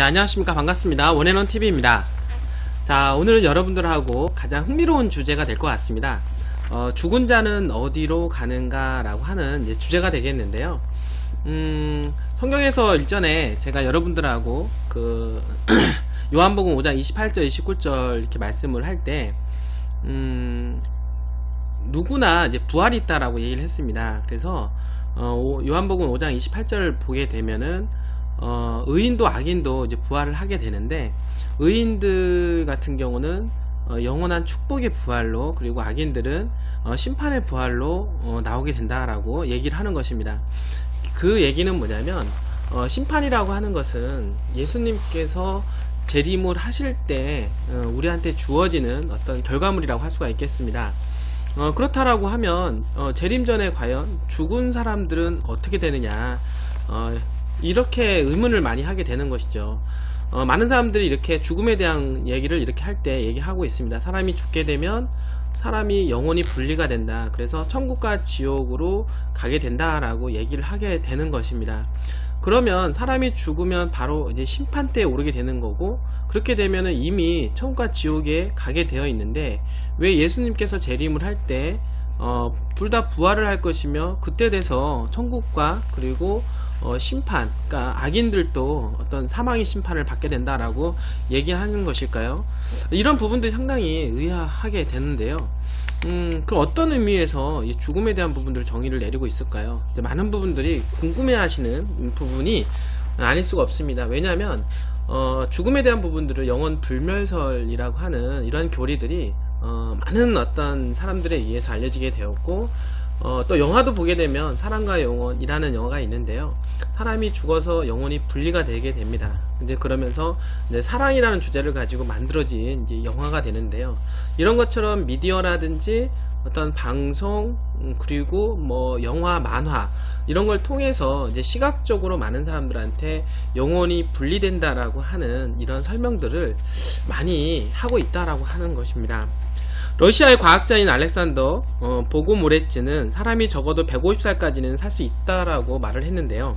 네, 안녕하십니까. 반갑습니다. 원앤원TV입니다. 자, 오늘은 여러분들하고 가장 흥미로운 주제가 될 것 같습니다. 죽은 자는 어디로 가는가 라고 하는 이제 주제가 되겠는데요. 성경에서 일전에 제가 여러분들하고 요한복음 5장 28절 29절 이렇게 말씀을 할 때 누구나 이제 부활이 있다라고 얘기를 했습니다. 그래서 요한복음 5장 28절을 보게 되면은 의인도 악인도 이제 부활을 하게 되는데, 의인들 같은 경우는 영원한 축복의 부활로, 그리고 악인들은 심판의 부활로 나오게 된다라고 얘기를 하는 것입니다. 그 얘기는 뭐냐면, 심판이라고 하는 것은 예수님께서 재림을 하실 때 우리한테 주어지는 어떤 결과물이라고 할 수가 있겠습니다. 그렇다라고 하면 재림 전에 과연 죽은 사람들은 어떻게 되느냐, 이렇게 의문을 많이 하게 되는 것이죠. 많은 사람들이 이렇게 죽음에 대한 얘기를 이렇게 할 때 얘기하고 있습니다. 사람이 죽게 되면 사람이 영혼이 분리가 된다. 그래서 천국과 지옥으로 가게 된다라고 얘기를 하게 되는 것입니다. 그러면 사람이 죽으면 바로 이제 심판대에 오르게 되는 거고, 그렇게 되면은 이미 천국과 지옥에 가게 되어 있는데, 왜 예수님께서 재림을 할 때 둘 다 부활을 할 것이며, 그때 돼서 천국과 그리고 심판, 그러니까 악인들도 어떤 사망의 심판을 받게 된다라고 얘기하는 것일까요? 이런 부분들이 상당히 의아하게 되는데요. 그 어떤 의미에서 이 죽음에 대한 부분들을 정의를 내리고 있을까요? 많은 부분들이 궁금해하시는 부분이 아닐 수가 없습니다. 왜냐하면 죽음에 대한 부분들을 영원 불멸설이라고 하는 이런 교리들이 많은 어떤 사람들에 의해서 알려지게 되었고, 또 영화도 보게 되면 사랑과 영혼이라는 영화가 있는데요. 사람이 죽어서 영혼이 분리가 되게 됩니다. 이제 그러면서 이제 사랑이라는 주제를 가지고 만들어진 이제 영화가 되는데요. 이런 것처럼 미디어라든지 어떤 방송, 그리고 뭐 영화, 만화 이런 걸 통해서 이제 시각적으로 많은 사람들한테 영혼이 분리된다라고 하는 이런 설명들을 많이 하고 있다라고 하는 것입니다. 러시아의 과학자인 알렉산더 보고모레츠는 사람이 적어도 150살까지는 살 수 있다라고 말을 했는데요.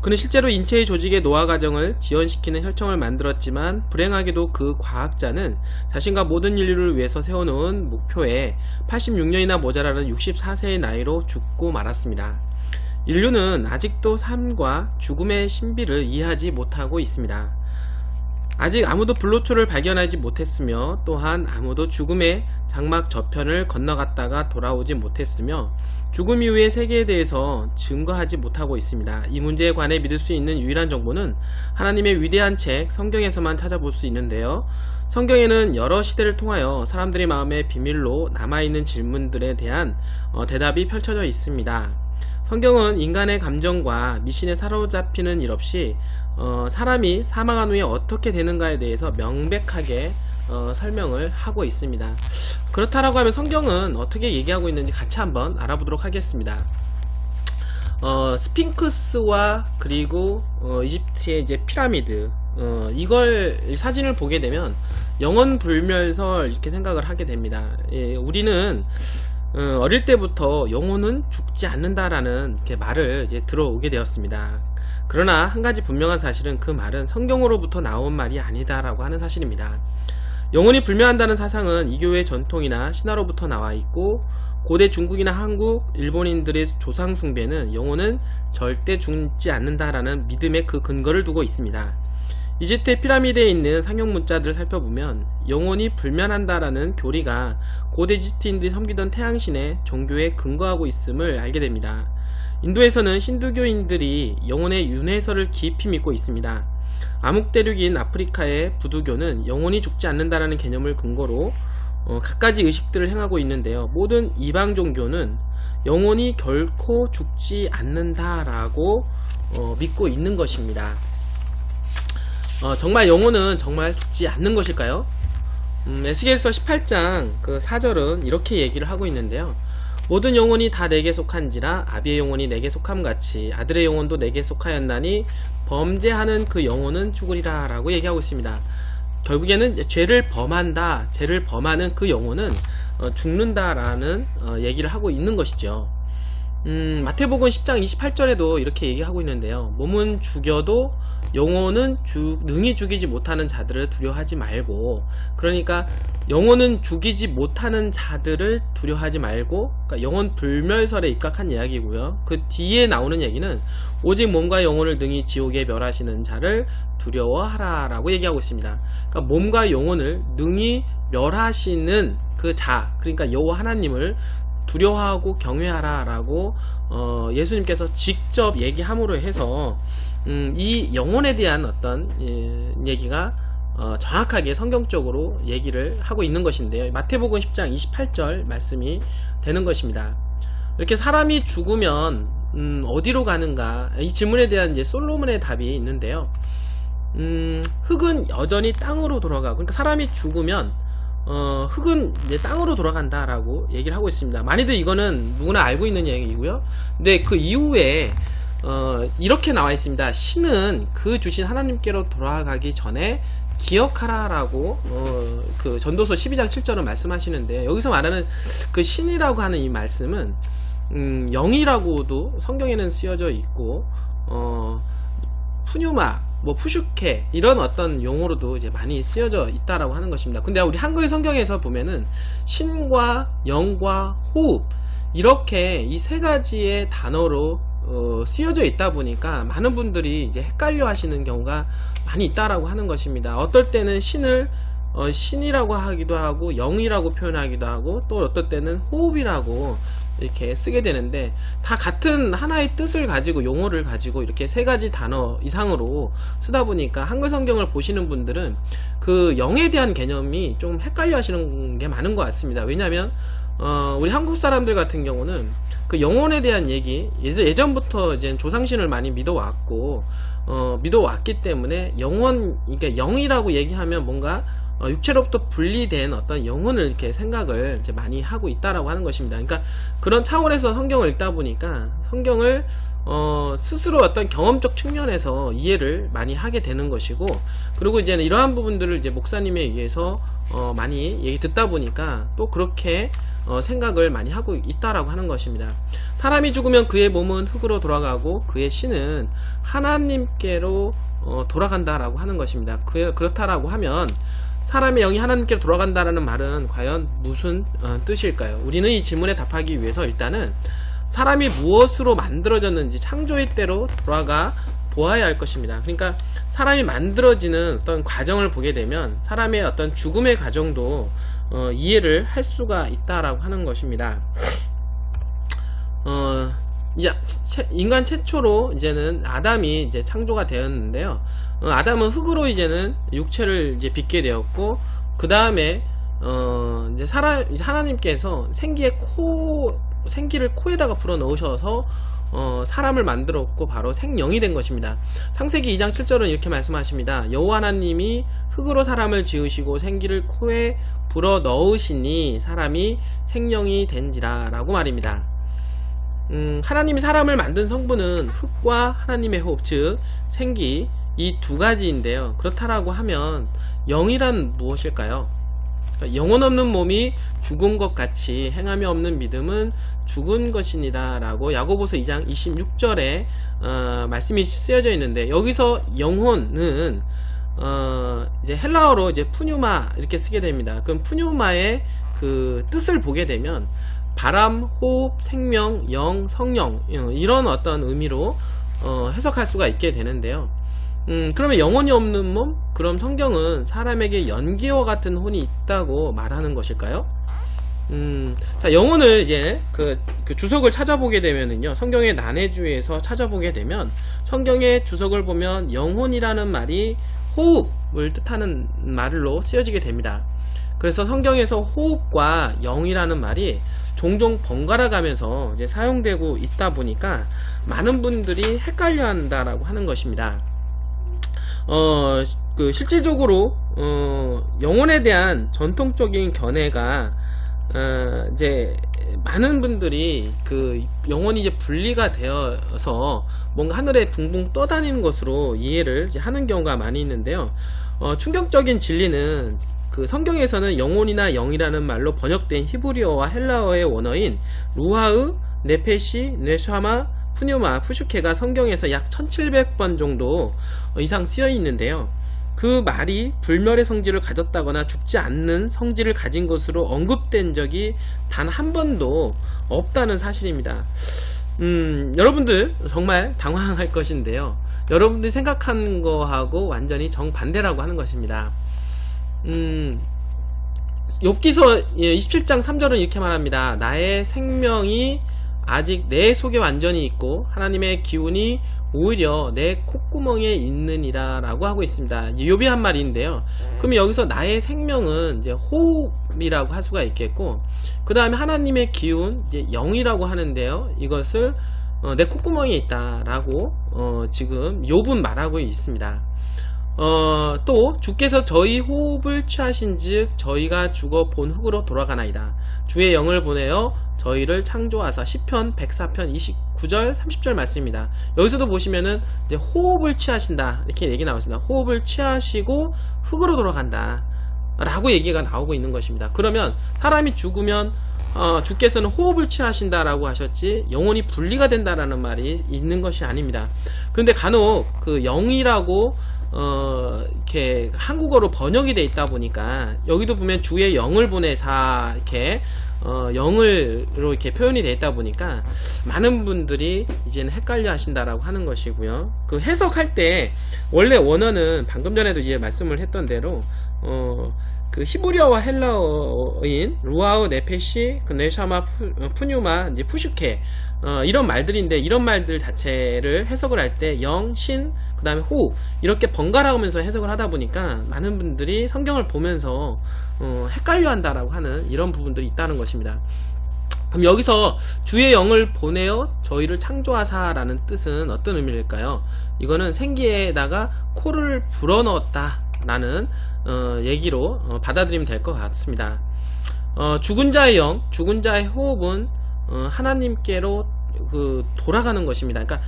그는 실제로 인체의 조직의 노화 과정을 지연시키는 혈청을 만들었지만, 불행하게도 그 과학자는 자신과 모든 인류를 위해서 세워놓은 목표에 86년이나 모자라는 64세의 나이로 죽고 말았습니다. 인류는 아직도 삶과 죽음의 신비를 이해하지 못하고 있습니다. 아직 아무도 불로초를 발견하지 못했으며, 또한 아무도 죽음의 장막 저편을 건너갔다가 돌아오지 못했으며, 죽음 이후의 세계에 대해서 증거하지 못하고 있습니다. 이 문제에 관해 믿을 수 있는 유일한 정보는 하나님의 위대한 책 성경에서만 찾아볼 수 있는데요. 성경에는 여러 시대를 통하여 사람들의 마음에 비밀로 남아있는 질문들에 대한 대답이 펼쳐져 있습니다. 성경은 인간의 감정과 미신에 사로잡히는 일 없이 사람이 사망한 후에 어떻게 되는가에 대해서 명백하게 설명을 하고 있습니다. 그렇다라고 하면 성경은 어떻게 얘기하고 있는지 같이 한번 알아보도록 하겠습니다. 스핑크스와 그리고 이집트의 이제 피라미드, 이걸 사진을 보게 되면 영원 불멸설 이렇게 생각을 하게 됩니다. 우리는 어릴 때부터 영혼은 죽지 않는다라는 이렇게 말을 이제 들어오게 되었습니다. 그러나 한 가지 분명한 사실은 그 말은 성경으로부터 나온 말이 아니다라고 하는 사실입니다. 영혼이 불멸한다는 사상은 이교의 전통이나 신화로부터 나와 있고, 고대 중국이나 한국, 일본인들의 조상 숭배는 영혼은 절대 죽지 않는다라는 믿음의 그 근거를 두고 있습니다. 이집트의 피라미드에 있는 상형 문자들을 살펴보면 영혼이 불멸한다라는 교리가 고대 이집트인들이 섬기던 태양신의 종교에 근거하고 있음을 알게 됩니다. 인도에서는 힌두교인들이 영혼의 윤회설을 깊이 믿고 있습니다. 암흑대륙인 아프리카의 부두교는 영혼이 죽지 않는다라는 개념을 근거로 갖가지 의식들을 행하고 있는데요. 모든 이방 종교는 영혼이 결코 죽지 않는다라고 믿고 있는 것입니다. 정말 영혼은 정말 죽지 않는 것일까요? 에스겔서 18장 그 4절은 이렇게 얘기를 하고 있는데요. 모든 영혼이 다 내게 속한지라 아비의 영혼이 내게 속함같이 아들의 영혼도 내게 속하였나니 범죄하는 그 영혼은 죽으리라 라고 얘기하고 있습니다. 결국에는 죄를 범한다, 죄를 범하는 그 영혼은 죽는다라는 얘기를 하고 있는 것이죠. 마태복음 10장 28절에도 이렇게 얘기하고 있는데요. 몸은 죽여도 영혼은 능히 죽이지 못하는 자들을 두려워하지 말고, 그러니까 영혼은 죽이지 못하는 자들을 두려워하지 말고, 그러니까 영혼 불멸설에 입각한 이야기고요. 그 뒤에 나오는 얘기는 오직 몸과 영혼을 능히 지옥에 멸하시는 자를 두려워하라 라고 얘기하고 있습니다. 그러니까 몸과 영혼을 능히 멸하시는 그 자, 그러니까 여호와 하나님을 두려워하고 경외하라 라고 예수님께서 직접 얘기함으로 해서 이 영혼에 대한 어떤 얘기가 정확하게 성경적으로 얘기를 하고 있는 것인데요. 마태복음 10장 28절 말씀이 되는 것입니다. 이렇게 사람이 죽으면 어디로 가는가, 이 질문에 대한 이제 솔로몬의 답이 있는데요. 흙은 여전히 땅으로 돌아가고, 그러니까 사람이 죽으면 흙은 이제 땅으로 돌아간다라고 얘기를 하고 있습니다. 많이들 이거는 누구나 알고 있는 얘기고요. 근데 그 이후에 이렇게 나와 있습니다. 신은 그 주신 하나님께로 돌아가기 전에 기억하라라고 그 전도서 12장 7절은 말씀하시는데, 여기서 말하는 그 신이라고 하는 이 말씀은 영이라고도 성경에는 쓰여져 있고, 푸뉴마, 뭐 푸슈케 이런 어떤 용어로도 이제 많이 쓰여져 있다라고 하는 것입니다. 근데 우리 한글 성경에서 보면은 신과 영과 호흡, 이렇게 이 세 가지의 단어로 쓰여져 있다 보니까 많은 분들이 이제 헷갈려 하시는 경우가 많이 있다라고 하는 것입니다. 어떨 때는 신을 신이라고 하기도 하고 영이라고 표현하기도 하고, 또 어떨 때는 호흡이라고 이렇게 쓰게 되는데, 다 같은 하나의 뜻을 가지고 용어를 가지고 이렇게 세 가지 단어 이상으로 쓰다 보니까 한글 성경을 보시는 분들은 그 영에 대한 개념이 좀 헷갈려 하시는 게 많은 것 같습니다. 왜냐하면 우리 한국 사람들 같은 경우는 그 영혼에 대한 얘기, 예전부터 이제 조상신을 많이 믿어왔고 믿어왔기 때문에 영혼, 그러니까 영이라고 얘기하면 뭔가 육체로부터 분리된 어떤 영혼을 이렇게 생각을 이제 많이 하고 있다라고 하는 것입니다. 그러니까 그런 차원에서 성경을 읽다 보니까 성경을 스스로 어떤 경험적 측면에서 이해를 많이 하게 되는 것이고, 그리고 이제는 이러한 부분들을 이제 목사님에 의해서 많이 얘기 듣다 보니까 또 그렇게 생각을 많이 하고 있다라고 하는 것입니다. 사람이 죽으면 그의 몸은 흙으로 돌아가고 그의 신은 하나님께로 돌아간다라고 하는 것입니다. 그렇다라고 하면 사람의 영이 하나님께로 돌아간다라는 말은 과연 무슨 뜻일까요? 우리는 이 질문에 답하기 위해서 일단은 사람이 무엇으로 만들어졌는지 창조의 때로 돌아가 보아야 할 것입니다. 그러니까 사람이 만들어지는 어떤 과정을 보게 되면 사람의 어떤 죽음의 과정도 이해를 할 수가 있다라고 하는 것입니다. 이제 인간 최초로 이제는 아담이 이제 창조가 되었는데요. 아담은 흙으로 이제는 육체를 이제 빚게 되었고, 그 다음에 이제 하나님께서 생기를 코에다가 불어 넣으셔서 사람을 만들었고 바로 생령이 된 것입니다. 창세기 2장 7절은 이렇게 말씀하십니다. 여호와 하나님이 흙으로 사람을 지으시고 생기를 코에 불어 넣으시니 사람이 생령이 된지라 라고 말입니다. 하나님이 사람을 만든 성분은 흙과 하나님의 호흡, 즉 생기, 이 두 가지인데요. 그렇다라고 하면 영이란 무엇일까요? 영혼 없는 몸이 죽은 것 같이 행함이 없는 믿음은 죽은 것이니라 라고 야고보서 2장 26절에 말씀이 쓰여져 있는데, 여기서 영혼은 이제 헬라어로 이제 푸뉴마 이렇게 쓰게 됩니다. 그럼 푸뉴마의 그 뜻을 보게 되면 바람, 호흡, 생명, 영, 성령, 이런 어떤 의미로 해석할 수가 있게 되는데요. 그러면 영혼이 없는 몸? 그럼 성경은 사람에게 연기와 같은 혼이 있다고 말하는 것일까요? 자, 영혼을 이제 그 주석을 찾아보게 되면은요, 성경의 난해주에서 찾아보게 되면 성경의 주석을 보면 영혼이라는 말이 호흡을 뜻하는 말로 쓰여지게 됩니다. 그래서 성경에서 호흡과 영이라는 말이 종종 번갈아 가면서 이제 사용되고 있다 보니까 많은 분들이 헷갈려 한다라고 하는 것입니다. 실질적으로 영혼에 대한 전통적인 견해가 이제 많은 분들이 그 영혼이 이제 분리가 되어서 뭔가 하늘에 붕붕 떠다니는 것으로 이해를 이제 하는 경우가 많이 있는데요. 충격적인 진리는 그 성경에서는 영혼이나 영이라는 말로 번역된 히브리어와 헬라어의 원어인 루하흐, 네페시, 네샤마, 푸뉴마, 푸슈케가 성경에서 약 1700번 정도 이상 쓰여 있는데요. 그 말이 불멸의 성질을 가졌다거나 죽지 않는 성질을 가진 것으로 언급된 적이 단 한 번도 없다는 사실입니다. 여러분들 정말 당황할 것인데요. 여러분들이 생각한 거하고 완전히 정반대라고 하는 것입니다. 욥기서 27장 3절은 이렇게 말합니다. 나의 생명이 아직 내 속에 완전히 있고 하나님의 기운이 오히려 내 콧구멍에 있느니라 라고 하고 있습니다. 욥이 한 말인데요. 그럼 여기서 나의 생명은 이제 호흡이라고 할 수가 있겠고, 그 다음에 하나님의 기운, 이제 영이라고 하는데요. 이것을 내 콧구멍에 있다 라고 지금 욥은 말하고 있습니다. 또 주께서 저희 호흡을 취하신 즉 저희가 죽어 본 흙으로 돌아가나이다. 주의 영을 보내어 저희를 창조하사. 시편 104편 29절 30절 말씀입니다. 여기서도 보시면은 이제 호흡을 취하신다 이렇게 얘기 나왔습니다. 호흡을 취하시고 흙으로 돌아간다 라고 얘기가 나오고 있는 것입니다. 그러면 사람이 죽으면 주께서는 호흡을 취하신다 라고 하셨지 영혼이 분리가 된다라는 말이 있는 것이 아닙니다. 그런데 간혹 그 영이라고 이렇게 한국어로 번역이 돼 있다 보니까 여기도 보면 주의 영을 보내사 이렇게 영을로 이렇게 표현이 돼 있다 보니까 많은 분들이 이제는 헷갈려 하신다라고 하는 것이고요. 그 해석할 때 원래 원어는 방금 전에도 이제 말씀을 했던 대로 그 히브리어와 헬라어인 루아우, 네페시, 그 네샤마, 푸뉴마, 이제 푸슈케 이런 말들인데, 이런 말들 자체를 해석을 할 때 영, 신, 그 다음에 호흡 이렇게 번갈아가면서 해석을 하다 보니까 많은 분들이 성경을 보면서 헷갈려 한다라고 하는 이런 부분들이 있다는 것입니다. 그럼 여기서 주의 영을 보내어 저희를 창조하사 라는 뜻은 어떤 의미일까요? 이거는 생기에다가 코를 불어넣었다 라는 얘기로 받아들이면 될 것 같습니다. 죽은 자의 영, 죽은 자의 호흡은 하나님께로 돌아가는 것입니다. 그러니까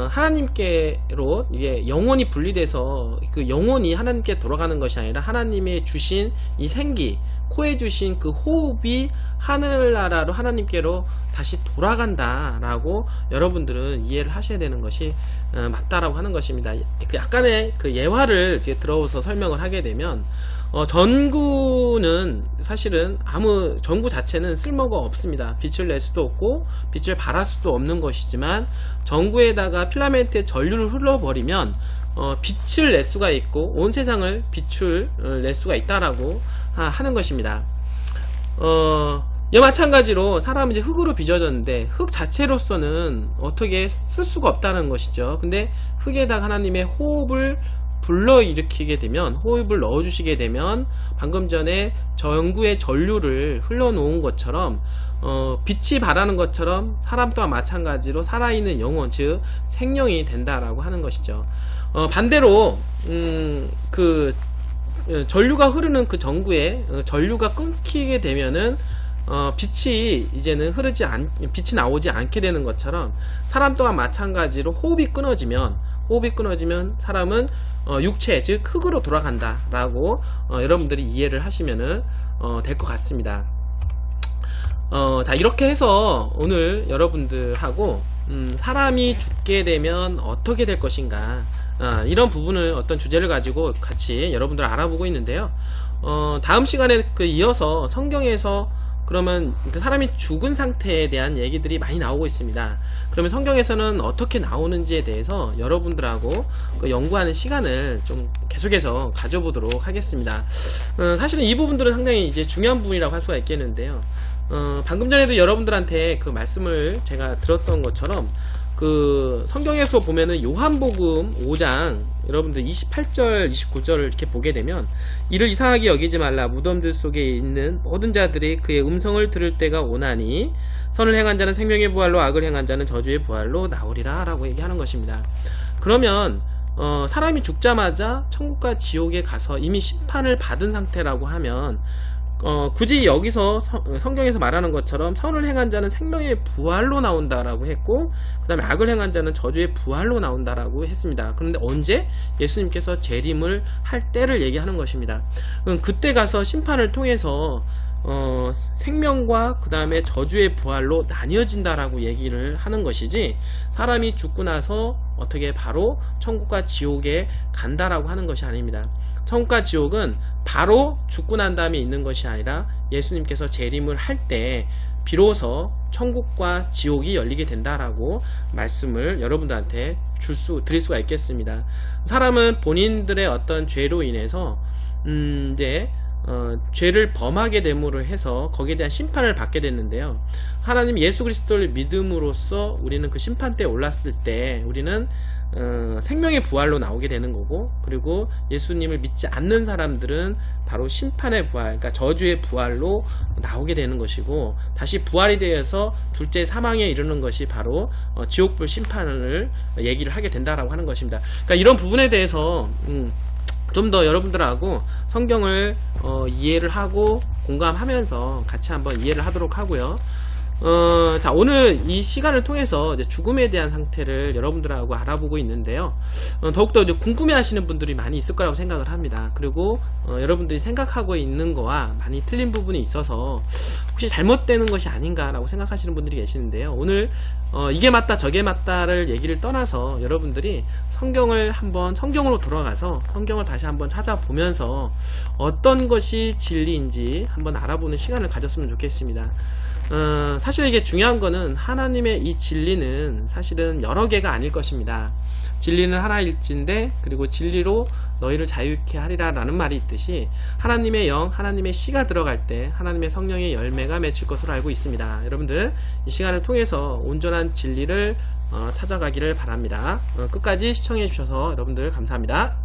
하나님께로 이게 영혼이 분리돼서 그 영혼이 하나님께 돌아가는 것이 아니라 하나님의 주신 이 생기, 코에 주신 그 호흡이 하늘나라로 하나님께로 다시 돌아간다라고 여러분들은 이해를 하셔야 되는 것이 맞다라고 하는 것입니다. 약간의 그 예화를 이제 들어서 설명을 하게 되면 전구는 사실은 전구 자체는 쓸모가 없습니다. 빛을 낼 수도 없고 빛을 발할 수도 없는 것이지만 전구에다가 필라멘트의 전류를 흘러버리면 빛을 낼 수가 있고 온 세상을 빛을 낼 수가 있다라고 하는 것입니다. 이와 마찬가지로 사람은 이제 흙으로 빚어졌는데 흙 자체로서는 어떻게 쓸 수가 없다는 것이죠. 근데 흙에다가 하나님의 호흡을 불러일으키게 되면, 호흡을 넣어주시게 되면 방금 전에 전구의 전류를 흘러놓은 것처럼 빛이 발하는 것처럼 사람 또한 마찬가지로 살아있는 영혼, 즉 생명이 된다라고 하는 것이죠. 반대로 그 전류가 흐르는 그 전구에 전류가 끊기게 되면은 빛이 이제는 빛이 나오지 않게 되는 것처럼 사람 또한 마찬가지로 호흡이 끊어지면 사람은 육체, 즉 흙으로 돌아간다 라고 여러분들이 이해를 하시면은 될 것 같습니다. 자, 이렇게 해서 오늘 여러분들하고 사람이 죽게 되면 어떻게 될 것인가, 이런 부분을 어떤 주제를 가지고 같이 여러분들 알아보고 있는데요. 다음 시간에 이어서 성경에서 그러면 사람이 죽은 상태에 대한 얘기들이 많이 나오고 있습니다. 그러면 성경에서는 어떻게 나오는지에 대해서 여러분들하고 연구하는 시간을 좀 계속해서 가져보도록 하겠습니다. 사실은 이 부분들은 상당히 이제 중요한 부분이라고 할 수가 있겠는데요. 방금 전에도 여러분들한테 그 말씀을 제가 들었던 것처럼 그 성경에서 보면은 요한복음 5장 여러분들 28절 29절을 이렇게 보게 되면, 이를 이상하게 여기지 말라. 무덤들 속에 있는 모든 자들이 그의 음성을 들을 때가 오나니 선을 행한 자는 생명의 부활로, 악을 행한 자는 저주의 부활로 나오리라 라고 얘기하는 것입니다. 그러면 사람이 죽자마자 천국과 지옥에 가서 이미 심판을 받은 상태라고 하면 굳이 여기서 성경에서 말하는 것처럼 선을 행한 자는 생명의 부활로 나온다라고 했고, 그 다음에 악을 행한 자는 저주의 부활로 나온다라고 했습니다. 그런데 언제? 예수님께서 재림을 할 때를 얘기하는 것입니다. 그때 가서 심판을 통해서 생명과 그 다음에 저주의 부활로 나뉘어진다라고 얘기를 하는 것이지, 사람이 죽고 나서 어떻게 바로 천국과 지옥에 간다라고 하는 것이 아닙니다. 천국과 지옥은 바로 죽고 난 다음에 있는 것이 아니라 예수님께서 재림을 할 때 비로소 천국과 지옥이 열리게 된다라고 말씀을 여러분들한테 드릴 수가 있겠습니다. 사람은 본인들의 어떤 죄로 인해서 이제 죄를 범하게 됨으로 해서 거기에 대한 심판을 받게 됐는데요. 하나님 예수 그리스도를 믿음으로써 우리는 그 심판대에 올랐을 때 우리는 생명의 부활로 나오게 되는 거고, 그리고 예수님을 믿지 않는 사람들은 바로 심판의 부활, 그러니까 저주의 부활로 나오게 되는 것이고, 다시 부활이 되어서 둘째 사망에 이르는 것이 바로 지옥불 심판을 얘기를 하게 된다라고 하는 것입니다. 그러니까 이런 부분에 대해서 좀 더 여러분들하고 성경을 이해를 하고 공감하면서 같이 한번 이해를 하도록 하고요. 자, 오늘 이 시간을 통해서 이제 죽음에 대한 상태를 여러분들하고 알아보고 있는데요. 더욱더 이제 궁금해 하시는 분들이 많이 있을 거라고 생각을 합니다. 그리고 여러분들이 생각하고 있는 거와 많이 틀린 부분이 있어서 혹시 잘못되는 것이 아닌가라고 생각하시는 분들이 계시는데요. 오늘 이게 맞다 저게 맞다를 얘기를 떠나서 여러분들이 성경을 한번 성경으로 돌아가서 성경을 다시 한번 찾아보면서 어떤 것이 진리인지 한번 알아보는 시간을 가졌으면 좋겠습니다. 사실 이게 중요한 거는 하나님의 이 진리는 사실은 여러 개가 아닐 것입니다. 진리는 하나일진데, 그리고 진리로 너희를 자유케 하리라 라는 말이 있듯이 하나님의 영, 하나님의 씨가 들어갈 때 하나님의 성령의 열매가 맺힐 것으로 알고 있습니다. 여러분들 이 시간을 통해서 온전한 진리를 찾아가기를 바랍니다. 끝까지 시청해 주셔서 여러분들 감사합니다.